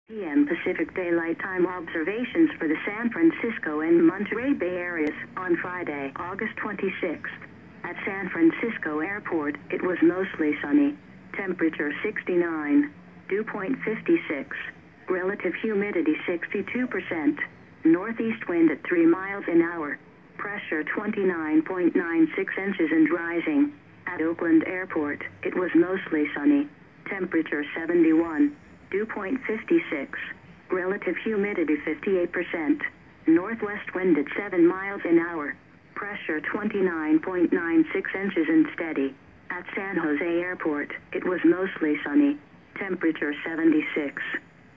p.m. Pacific Daylight Time observations for the San Francisco and Monterey Bay areas on Friday, August 26th. At San Francisco Airport, it was mostly sunny. Temperature 69. Dew point 56. Relative humidity 62%. Northeast wind at 3 miles an hour. Pressure 29.96 inches and rising. At Oakland Airport, it was mostly sunny. Temperature 71. Dew point 56. Relative humidity 58%. Northwest wind at 7 miles an hour. Pressure 29.96 inches and steady. At San Jose Airport, it was mostly sunny. Temperature 76.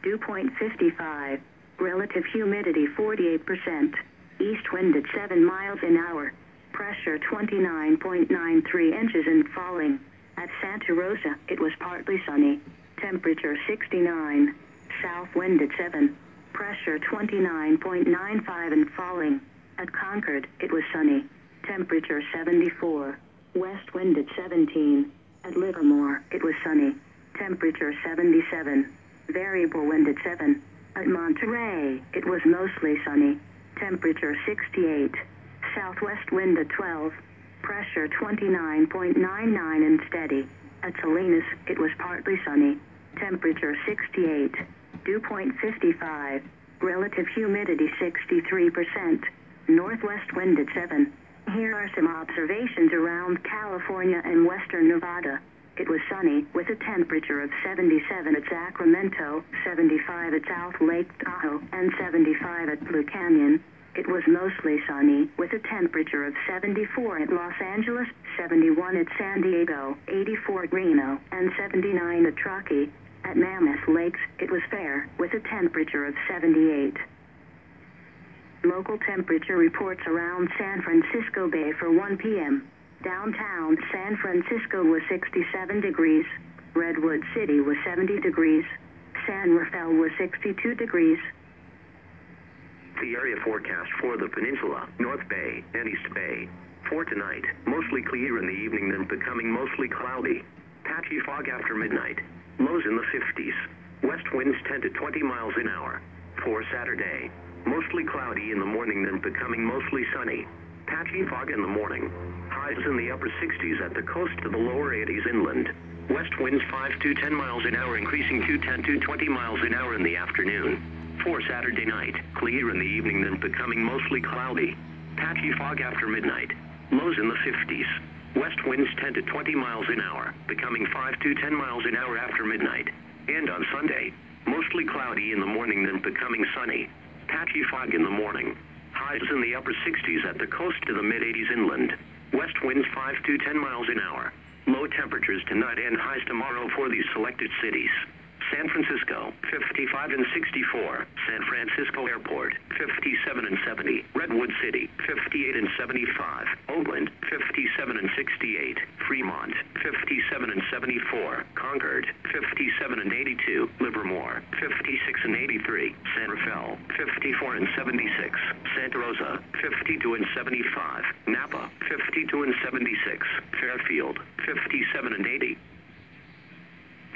Dew point 55. Relative humidity 48%. East wind at 7 miles an hour. Pressure 29.93 inches and falling. At Santa Rosa, it was partly sunny. Temperature 69. South wind at 7. Pressure 29.95 and falling. At Concord, it was sunny. Temperature 74. West wind at 17. At Livermore, it was sunny. Temperature 77. Variable wind at 7. At Monterey, it was mostly sunny. Temperature 68. Southwest wind at 12. Pressure 29.99 and steady. At Salinas, it was partly sunny. Temperature 68. Dew point 55. Relative humidity 63%. Northwest wind at 7. Here are some observations around California and western Nevada. It was sunny with a temperature of 77 at Sacramento, 75 at South Lake Tahoe, and 75 at Blue Canyon. It was mostly sunny with a temperature of 74 at Los Angeles, 71 at San Diego, 84 at Reno, and 79 at Truckee. At Mammoth Lakes, it was fair with a temperature of 78. Local temperature reports around San Francisco Bay for 1 p.m. Downtown San Francisco was 67 degrees. Redwood City was 70 degrees. San Rafael was 62 degrees. The area forecast for the peninsula, North Bay, and East Bay. For tonight, mostly clear in the evening, then becoming mostly cloudy. Patchy fog after midnight. Lows in the 50s. West winds 10 to 20 miles an hour. For Saturday, mostly cloudy in the morning, then becoming mostly sunny. Patchy fog in the morning. Highs in the upper 60s at the coast to the lower 80s inland. West winds 5 to 10 miles an hour, increasing to 10 to 20 miles an hour in the afternoon. For Saturday night, clear in the evening, then becoming mostly cloudy. Patchy fog after midnight. Lows in the 50s. West winds 10 to 20 miles an hour, becoming 5 to 10 miles an hour after midnight. And on Sunday, mostly cloudy in the morning, then becoming sunny. Patchy fog in the morning. Highs in the upper 60s at the coast to the mid-80s inland. West winds 5 to 10 miles an hour. Low temperatures tonight and highs tomorrow for these selected cities. San Francisco, 55 and 64. San Francisco Airport, 57 and 70. Redwood City, 58 and 75. Oakland, 57 and 68. Fremont, 57 and 74. Concord, 57 and 82. Livermore, 56 and 83. San Rafael, 54 and 76. Santa Rosa, 52 and 75. Napa, 52 and 76. Fairfield, 57 and 80.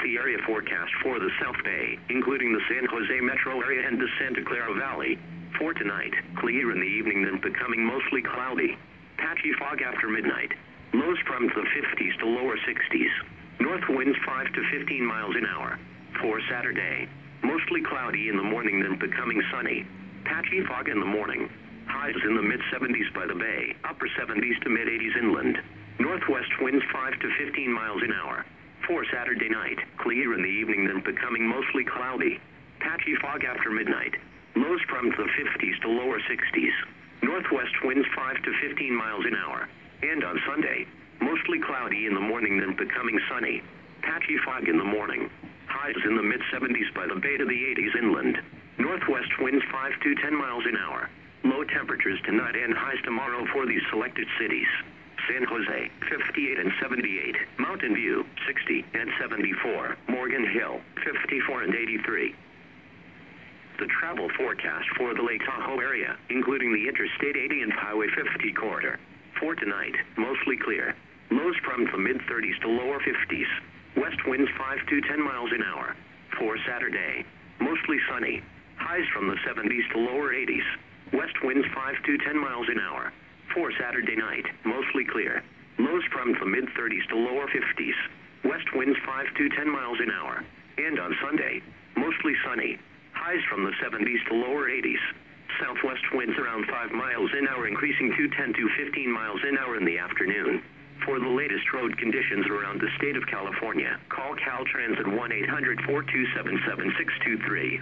The area forecast for the South Bay, including the San Jose metro area and the Santa Clara Valley. For tonight, clear in the evening, then becoming mostly cloudy. Patchy fog after midnight. Lows from the 50s to lower 60s. North winds 5 to 15 miles an hour. For Saturday, mostly cloudy in the morning, then becoming sunny. Patchy fog in the morning. Highs in the mid-70s by the bay, upper 70s to mid-80s inland. Northwest winds 5 to 15 miles an hour. For Saturday night, clear in the evening, then becoming mostly cloudy. Patchy fog after midnight. Lows from the 50s to lower 60s. Northwest winds 5 to 15 miles an hour. And on Sunday, mostly cloudy in the morning, then becoming sunny. Patchy fog in the morning. Highs in the mid-70s by the bay to the 80s inland. Northwest winds 5 to 10 miles an hour. Low temperatures tonight and highs tomorrow for these selected cities. San Jose, 58 and 78. Mountain View, 60 and 74. Morgan Hill, 54 and 83. The travel forecast for the Lake Tahoe area, including the Interstate 80 and Highway 50 corridor. For tonight, mostly clear. Lows from the mid-30s to lower 50s. West winds 5 to 10 miles an hour. For Saturday, mostly mostly sunny. Highs from the 70s to lower 80s. West winds 5 to 10 miles an hour. For Saturday night, mostly clear. Lows from the mid-30s to lower 50s. West winds 5 to 10 miles an hour. And on Sunday, mostly sunny. Highs from the 70s to lower 80s. Southwest winds around 5 miles an hour, increasing to 10 to 15 miles an hour in the afternoon. For the latest road conditions around the state of California, call Caltrans at 1-800-427-7623.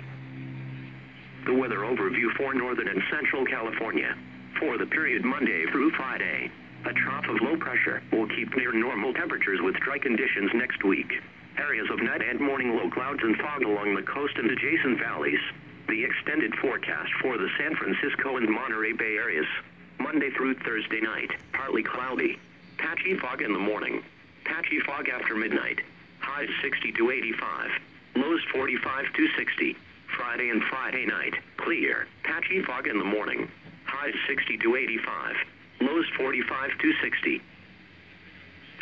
The weather overview for northern and central California. For the period Monday through Friday, a trough of low pressure will keep near normal temperatures with dry conditions next week. Areas of night and morning low clouds and fog along the coast and adjacent valleys. The extended forecast for the San Francisco and Monterey Bay areas. Monday through Thursday night, partly cloudy. Patchy fog in the morning. Patchy fog after midnight. Highs 60 to 85. Lows 45 to 60. Friday and Friday night, clear. Patchy fog in the morning. Highs 60 to 85. Lows 45 to 60.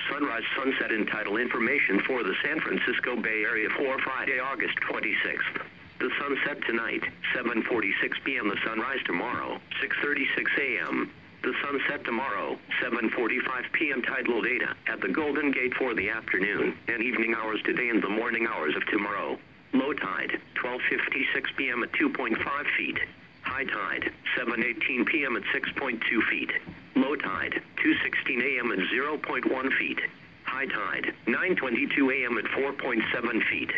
Sunrise, sunset, and tidal information for the San Francisco Bay Area for Friday, August 26th. The sunset tonight, 7:46 p.m. The sunrise tomorrow, 6:36 a.m. The sunset tomorrow, 7:45 p.m. Tidal data at the Golden Gate for the afternoon and evening hours today and the morning hours of tomorrow. Low tide, 12:56 p.m. at 2.5 feet. High tide, 7:18 p.m. at 6.2 feet. Low tide, 2:16 a.m. at 0.1 feet. High tide, 9:22 a.m. at 4.7 feet.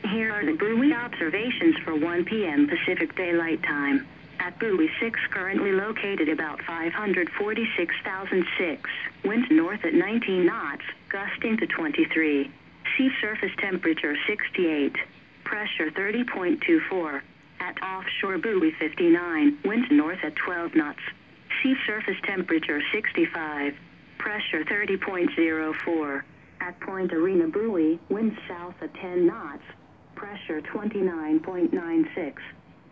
Here are the buoy observations for 1 p.m. Pacific Daylight Time. At buoy 6, currently located about 546,006. Winds north at 19 knots, gusting to 23. Sea surface temperature 68. Pressure 30.24. At offshore buoy 59, winds north at 12 knots. Sea surface temperature 65. Pressure 30.04. At Point Arena buoy, winds south at 10 knots. Pressure 29.96.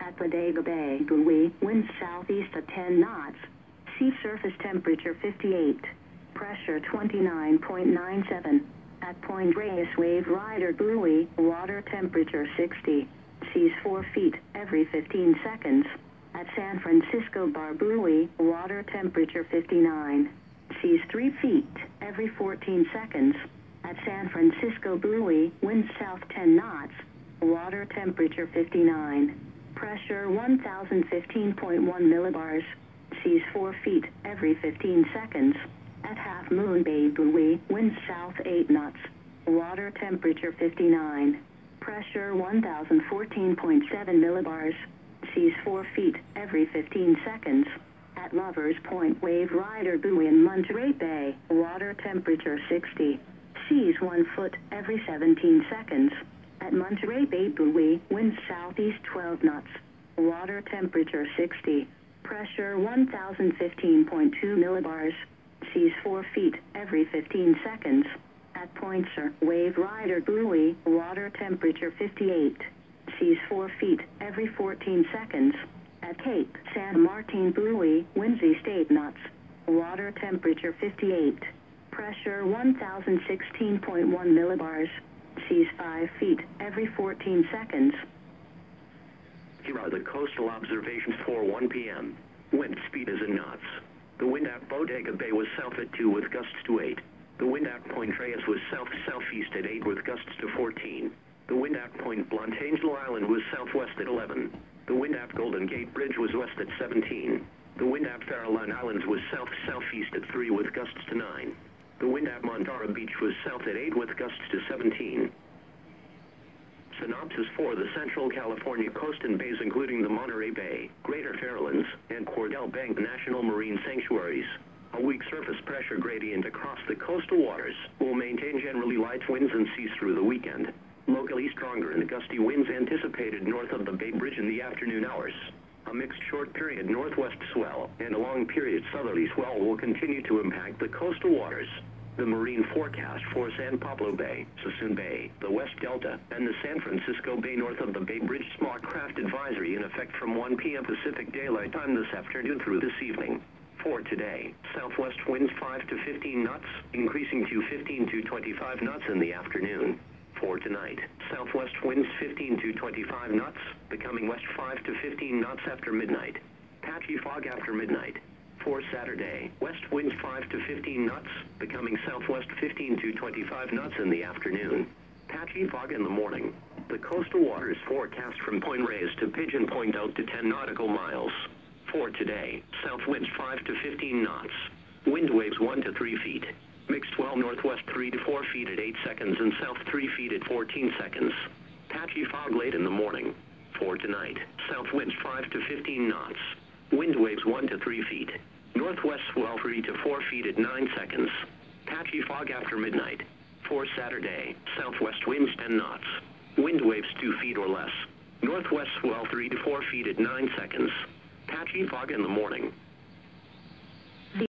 At Bodega Bay buoy, winds southeast at 10 knots. Sea surface temperature 58. Pressure 29.97. At Point Reyes Wave Rider buoy, water temperature 60. Seas 4 feet every 15 seconds. At San Francisco Bar buoy, water temperature 59. Seas 3 feet every 14 seconds. At San Francisco buoy, winds south 10 knots. Water temperature 59. Pressure 1015.1 millibars. Seas 4 feet every 15 seconds. At Half Moon Bay buoy, winds south 8 knots. Water temperature 59. Pressure 1014.7 millibars. Seas 4 feet every 15 seconds. At Lovers Point Wave Rider buoy in Monterey Bay, water temperature 60. Seas 1 foot every 17 seconds. At Monterey Bay buoy, winds southeast 12 knots. Water temperature 60. Pressure 1015.2 millibars. Seas 4 feet every 15 seconds. At Pointer Wave Rider buoy, water temperature 58. Seas 4 feet every 14 seconds. At Cape San Martin buoy, winds east 8 knots. Water temperature 58. Pressure 1016.1 millibars. Seas 5 feet every 14 seconds. Here are the coastal observations for 1 p.m. Wind speed is in knots. The wind at Bodega Bay was south at 2 with gusts to 8. The wind at Point Reyes was south-southeast at 8 with gusts to 14. The wind at Point Blunt Angel Island was southwest at 11. The wind at Golden Gate Bridge was west at 17. The wind at Farallon Islands was south-southeast at 3 with gusts to 9. The wind at Montara Beach was south at 8 with gusts to 17. Synopsis for the Central California coast and bays including the Monterey Bay, Greater Farallones, and Cordell Bank National Marine Sanctuaries. A weak surface pressure gradient across the coastal waters will maintain generally light winds and seas through the weekend. Locally stronger and gusty winds anticipated north of the Bay Bridge in the afternoon hours. A mixed short period northwest swell and a long period southerly swell will continue to impact the coastal waters. The marine forecast for San Pablo Bay, Suisun Bay, the West Delta, and the San Francisco Bay north of the Bay Bridge small craft advisory in effect from 1 p.m. Pacific Daylight Time this afternoon through this evening. For today, southwest winds 5 to 15 knots, increasing to 15 to 25 knots in the afternoon. For tonight, southwest winds 15 to 25 knots, becoming west 5 to 15 knots after midnight. Patchy fog after midnight. For Saturday, west winds 5 to 15 knots, becoming southwest 15 to 25 knots in the afternoon. Patchy fog in the morning. The coastal waters forecast from Point Reyes to Pigeon Point out to 10 nautical miles. For today, south winds 5 to 15 knots. Wind waves 1 to 3 feet. Mixed swell northwest 3 to 4 feet at 8 seconds and south 3 feet at 14 seconds. Patchy fog late in the morning. For tonight, south winds 5 to 15 knots. Wind waves 1 to 3 feet. Northwest swell 3 to 4 feet at 9 seconds. Patchy fog after midnight. For Saturday, southwest winds 10 knots. Wind waves 2 feet or less. Northwest swell 3 to 4 feet at 9 seconds. Patchy fog in the morning.